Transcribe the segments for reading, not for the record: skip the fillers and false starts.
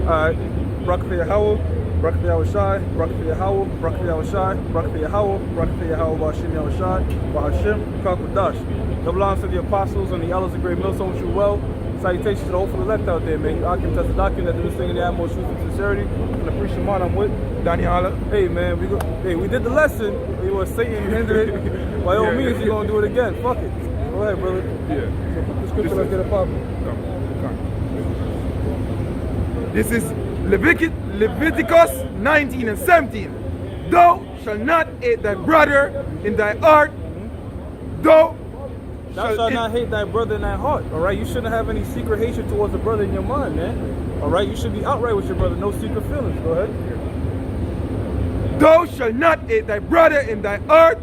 Alright. Barakah Yahweh, Barakah Yahweh Shai, Barakah Yahweh, Barakah Yahweh Shai, Barakah Yahweh, Barakah Yahweh, Bashim Yahweh Shai, Bahashim, Kakadash. Double honors to the apostles and the elders of Great Millstone, wish you well. Salutations to the hopeful elect out there, man. I can test the document that do this thing in the utmost truth and sincerity. And appreciate mine, I'm with Donnie Holler. Hey, man, we did the lesson. We were Satan hindered it. By all means, you're going to do it again. Fuck it. Go ahead, brother. Yeah. So put the scripture, let's get it popping. This is Leviticus 19 and 17. Thou shalt not hate thy brother in thy heart. Thou shalt not hate thy brother in thy heart. All right, you shouldn't have any secret hatred towards a brother in your mind, man. All right, you should be outright with your brother, no secret feelings. Go ahead. Thou shalt not hate thy brother in thy heart.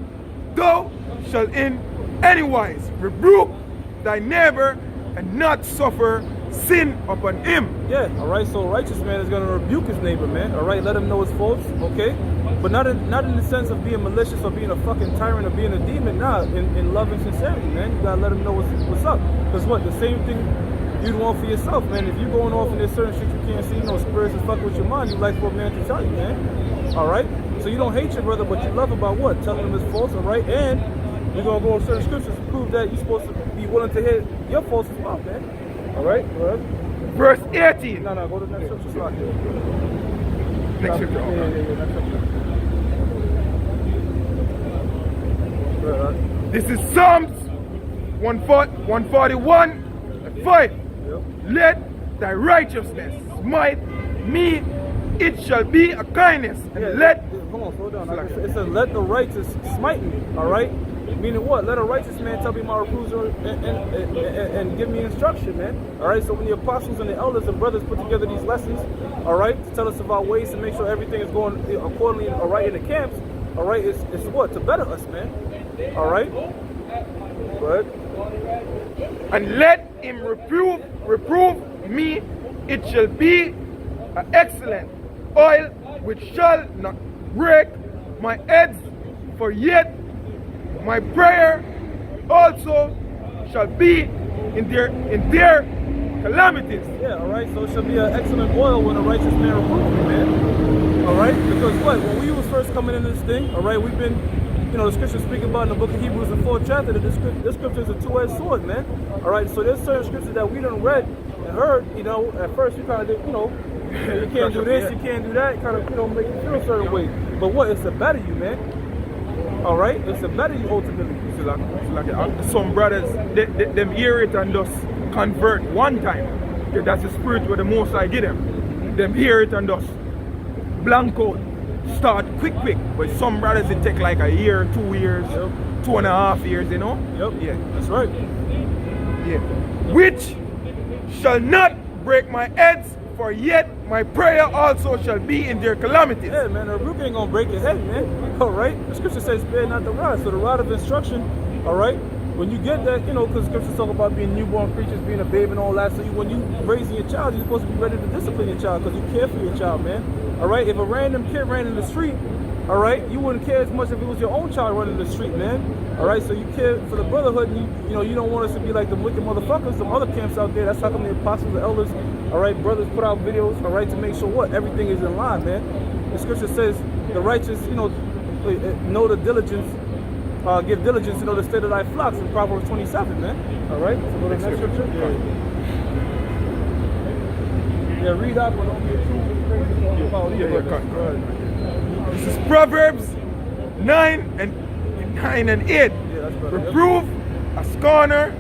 Thou shalt in any wise rebuke thy neighbor and not suffer sin upon him. Yeah, all right, so a righteous man is going to rebuke his neighbor, man. All right, let him know his faults, okay? But not in the sense of being malicious or being a fucking tyrant or being a demon. Nah, in love and sincerity, man. You got to let him know what's up. Because what? The same thing you'd want for yourself, man. If you're going off and there's certain shit you can't see, spirits is fucking with your mind, you'd like for a man to tell you, man. All right? So you don't hate your brother, but you love him by what? Telling him his faults, all right? And you're going to go on certain scriptures to prove that you're supposed to be willing to hear your faults as well, man. All right? Go ahead. Verse 18. No, go to the next scripture. Next scripture. Yeah, next scripture. This is Psalms 141 5. Yep. Let thy righteousness smite me, it shall be a kindness. And Hold on, slow down. It says, let the righteous smite me, all right? Meaning what? Let a righteous man tell me my reproofs and give me instruction, man. All right, so when the apostles and the elders and brothers put together these lessons, all right, to tell us of our ways to make sure everything is going accordingly, all right, in the camps, all right, it's what? To better us, man. All right? Go ahead. And let him reprove me, it shall be an excellent oil which shall not break my heads, for yet my prayer also shall be in their calamities. Yeah, all right, so it shall be an excellent oil when a righteous man reproves me, man. All right, because what? When we was first coming into this thing, all right, we've been, the scripture speaking about in the book of Hebrews, the 4th chapter, that this scripture is a two-edged sword, man. All right, so there's certain scriptures that we done read and heard, at first we kind of did, you can't do this, you can't do that, kind of, make you feel a certain way. But what? It's a better you, man. All right, it's a better you ultimately. So like some brothers, them hear it and just convert one time. Okay, that's the spirit where the Most High give them. Them hear it and just blank out. Start quick. But some brothers it take like a year, 2 years, 2.5 years, Yep. Yeah. That's right. Yeah. Which shall not break my heads, for yet my prayer also shall be in their calamities. Yeah, man, a rebuke ain't gonna break your head, man. All right? The scripture says, spare not the rod. So the rod of instruction, all right? When you get that, because scriptures talk about being newborn creatures, being a babe and all that. So when you raising your child, you're supposed to be ready to discipline your child because you care for your child, man. All right? If a random kid ran in the street, all right, you wouldn't care as much if it was your own child running the street, man. All right, so you care for the brotherhood, and you don't want us to be like the wicked motherfuckers, some other camps out there. That's how come the apostles, the elders, all right, brothers put out videos, all right, to make sure what? Everything is in line, man. The scripture says the righteous, know the diligence, give diligence to know the state of thy flocks in Proverbs 27, man. All right, so go to the next scripture. Yeah, read that one. Don't get too crazy. This is Proverbs 9 and 8. Yeah, that's better. Reprove a scorner,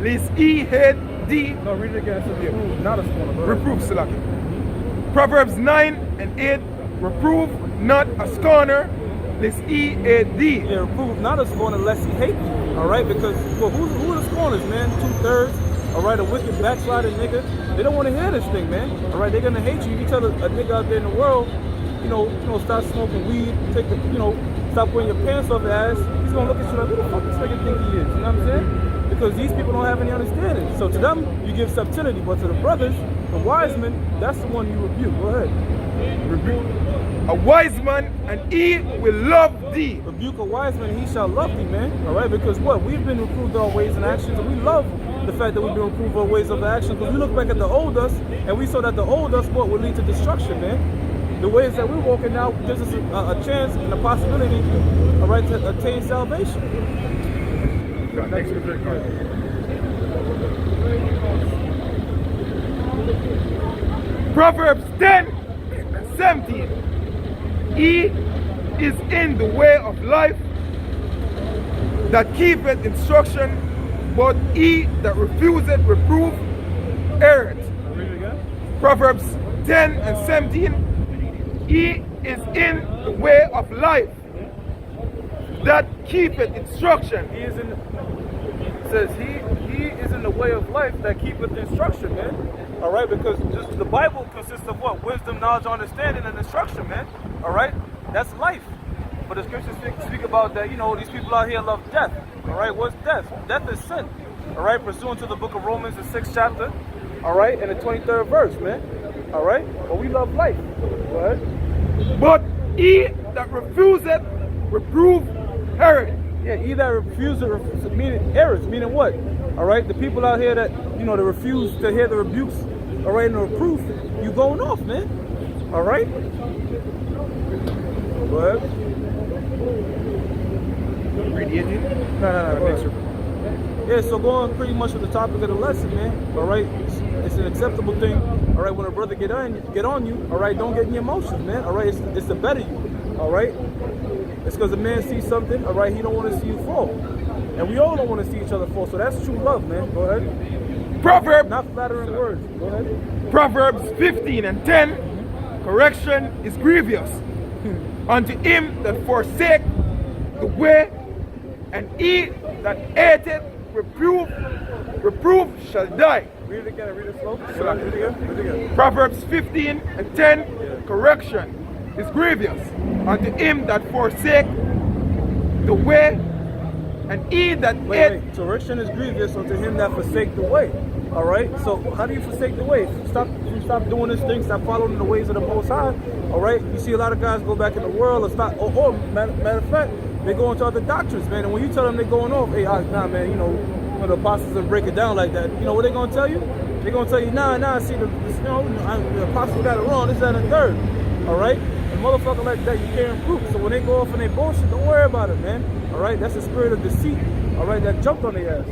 lest he hate thee. No, read it again. It says reprove, not a scorner. Reprove, Salaki. Proverbs 9 and 8. Reprove not a scorner, lest he hate thee. Yeah, reprove not a scorner lest he hate thee. All right, because who are the scorners, man? 2/3. All right, a wicked backsliding nigga. They don't want to hear this thing, man. All right, they're gonna hate you. You tell a nigga out there in the world, stop smoking weed, stop wearing your pants off your ass. He's gonna look at you like, who the fuck this nigga think he is? You know what I'm saying? Because these people don't have any understanding. So to them, you give subtlety, but to the brothers, the wise men, that's the one you rebuke. Go ahead. Rebuke a wise man, and he will love thee. Rebuke a wise man, and he shall love thee, man. All right, because what? We've been reproved our ways and actions, and we love the fact that we do improve our ways of action. Because we look back at the old us, and we saw that the old us, what would lead to destruction, man. The ways that we're walking now gives us a chance and a possibility, all right, to attain salvation. Next scripture. Proverbs 10:17. He is in the way of life that keepeth instruction, but he that refuseth reproof erreth. Read it again. Proverbs 10:17. He is in the way of life that keepeth instruction. He is in. It says he is in the way of life that keepeth instruction, man. All right, because just the Bible consists of what? Wisdom, knowledge, understanding, and instruction, man. All right, that's life. But the scriptures speak about that. You know, these people out here love death. All right, what's death? Death is sin. All right, pursuant to the book of Romans, the 6th chapter. All right, and the 23rd verse, man. All right, but we love life. Go ahead. But he that refuseth reproof erreth. Yeah, he that refuses, meaning errors, meaning what? All right, the people out here that, you know, that refuse to hear the rebukes, all right, and the reproof, you going off, man. All right? Go ahead. Read the ending. No. Go ahead. Yeah, so going pretty much with the topic of the lesson, man. All right, it's an acceptable thing. All right, when a brother get on you, all right, don't get in your emotions, man. All right, it's to better you. All right, it's because a man sees something, all right, he don't want to see you fall, and we all don't want to see each other fall. So that's true love, man. Go ahead. Proverbs, not flattering words. Go ahead. Proverbs 15:10. Correction is grievous unto him that forsake the way, and he that hateth reproof shall die. Read it again. Read it slow. Read it again. Proverbs 15:10. Correction is grievous unto him that forsake the way, and he that wait. Correction is grievous unto him that forsake the way. All right. So how do you forsake the way? Stop doing this thing. Stop following the ways of the Most High. All right. You see a lot of guys go back in the world or stop. Or matter of fact, they go into other doctrines, man. And when you tell them they're going off, hey, nah, man. You know, when the apostles will break it down like that. You know what they're gonna tell you? They're gonna tell you, nah. See, the apostles got it wrong. This, that, and the third. All right. A motherfucker like that, you can't improve. So when they go off and they bullshit, don't worry about it, man. All right, that's the spirit of deceit. All right, that jumped on their ass.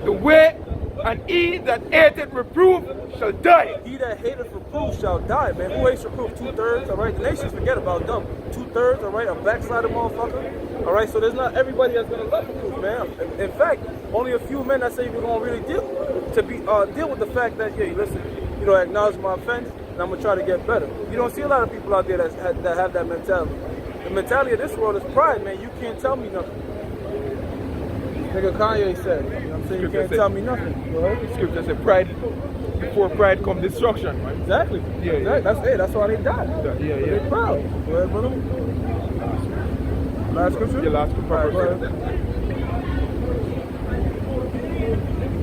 The way, and he that hateth reproof shall die. He that hateth reproof shall die, man. Who hates reproof? 2/3. All right, the nations forget about them. 2/3. All right, a backslided motherfucker. All right, so there's not everybody that's gonna love reproof, man. In fact, only a few men that say we're gonna really deal with the fact that, yeah, listen, you know, acknowledge my offense. And I'm gonna try to get better. You don't see a lot of people out there that have that mentality. The mentality of this world is pride, man. You can't tell me nothing. Nigga Kanye said, you know what I'm saying? You can't tell me nothing. Scripture said pride, before pride come destruction, man. Exactly. Yeah, exactly. yeah. That's it. That's why they died. Yeah. They're proud. Go ahead, brother. Last scripture? Yeah, last scripture. Right,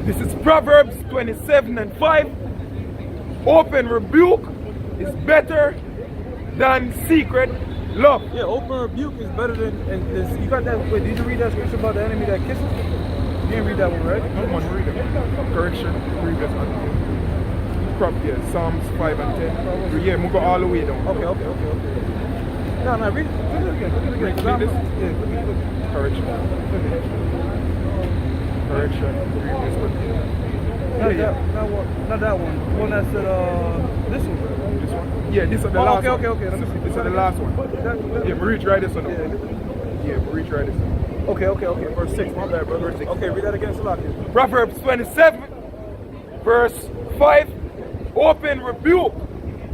this is Proverbs 27:5. Open rebuke is better than secret love. Yeah, open rebuke is better than. You got that? Wait, did you read that scripture about the enemy that kisses? You didn't read that one, right? No one read it. Correction, grievous unto him. Yeah, Psalms 5 and 10. Yeah, we go all the way down. Okay. No, read it again. Read this? Yeah, Correction. Correction, grievous unto him. Not that one. The one that said, this one. This one? Yeah, this is the last one. Okay. Let me see. This is the last one. Yeah, we reach right this one. Yeah, we reach right this one. Okay. Verse 6. My bad, brother. Verse 6. Okay, read that again, Salaki. Proverbs 27, verse 5. Open rebuke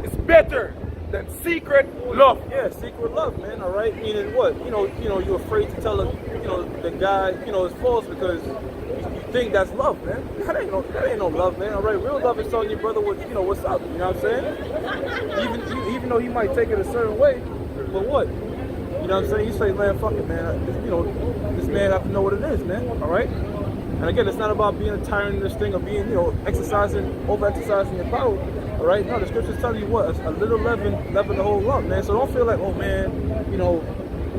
is better than secret love. Yeah, secret love, man. All right. Meaning what? You know, you're afraid to tell the guy, it's false because you think that's love, man. That ain't no love, man. All right. Real love is telling your brother what's up. You know what I'm saying? Even though he might take it a certain way, but what? You know what I'm saying? You say, man, fuck it, man. This man have to know what it is, man. All right. And again, it's not about being a tyrant in this thing or being, over-exercising your power. All right? No, the scriptures tell you what? A little leaven the whole lump, man. So don't feel like, oh, man,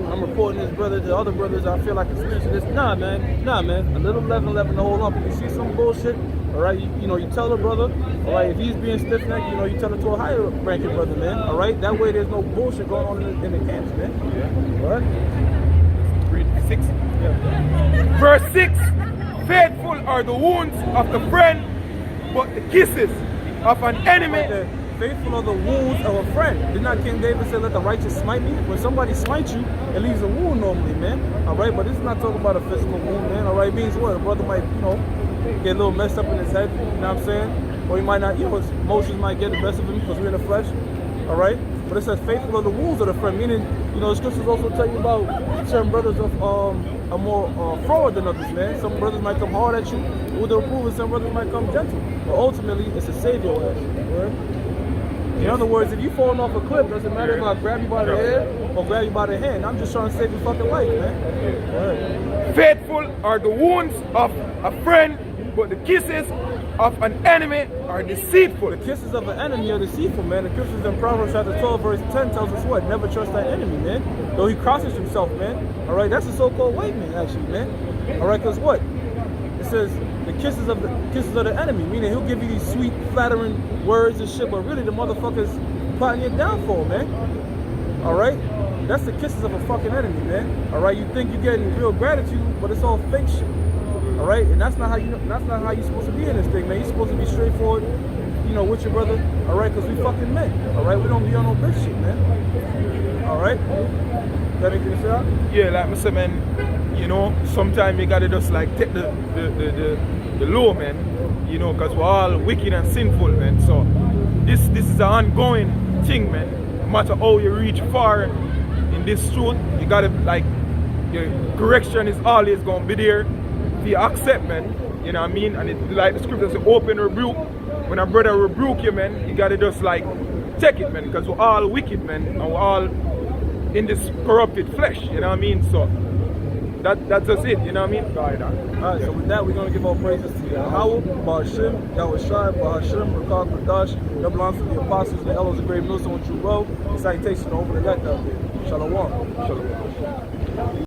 I'm reporting this brother to other brothers. I feel like a snitch. This, nah, man. A little level to hold on. If you see some bullshit, all right, you tell the brother, all right, if he's being stiff-necked, you tell it to a higher ranking brother, man, all right? That way there's no bullshit going on in the camps, man. Yeah. All right? Read 6. Yeah. Verse 6. Faithful are the wounds of the friend, but the kisses of an enemy. Right there. Faithful are the wounds of a friend. Did not King David say, let the righteous smite me? When somebody smites you, it leaves a wound normally, man. All right, but this is not talking about a physical wound, man. All right, it means what? A brother might, get a little messed up in his head, you know what I'm saying? Or he might not, his emotions might get the best of him because we're in the flesh. All right? But it says faithful are the wounds of the friend, meaning, the scriptures also tell you about certain brothers of are more forward than others, man. Some brothers might come hard at you with the approval, some brothers might come gentle. But ultimately, it's a savior. Right? In other words, if you falling off a cliff, doesn't matter if I grab you by the head or grab you by the hand. I'm just trying to save your fucking life, man. Right. Faithful are the wounds of a friend, but the kisses of an enemy are deceitful. The kisses of an enemy are deceitful, man. The scriptures in Proverbs chapter 12, verse 10 tells us what? Never trust that enemy, man. Though he crosses himself, man. All right, that's the so-called white man, actually, man. All right, because what? It says the kisses of the enemy, meaning he'll give you these sweet, flattering words and shit, but really the motherfucker's plotting your downfall, man. All right, that's the kisses of a fucking enemy, man. All right, you think you're getting real gratitude, but it's all fake shit. All right, and that's not how you're supposed to be in this thing, man. You're supposed to be straightforward, with your brother. All right, because we fucking men. All right, we don't be on no bitch shit, man. All right, got anything to say out? Yeah, like I said, man. Sometimes you gotta just like take the low, man. Because we're all wicked and sinful, man. So this is an ongoing thing, man. No matter how you reach far in this truth, you gotta your correction is always gonna be there. If you accept, man, you know what I mean? And it's like the scripture says, open rebuke. When a brother rebuke you, man, you gotta just take it, man, because we're all wicked, man, and we're all in this corrupted flesh, you know what I mean? So that's just it, you know what I mean? Alright, so with that, we're gonna give all praises to Yahweh, Ba'ashim, Yahushai, Ba'ashim, Rakak, Radash, that belongs to the apostles, the elders, the great millstone, true road, and salutation over the deck out there. Shalom.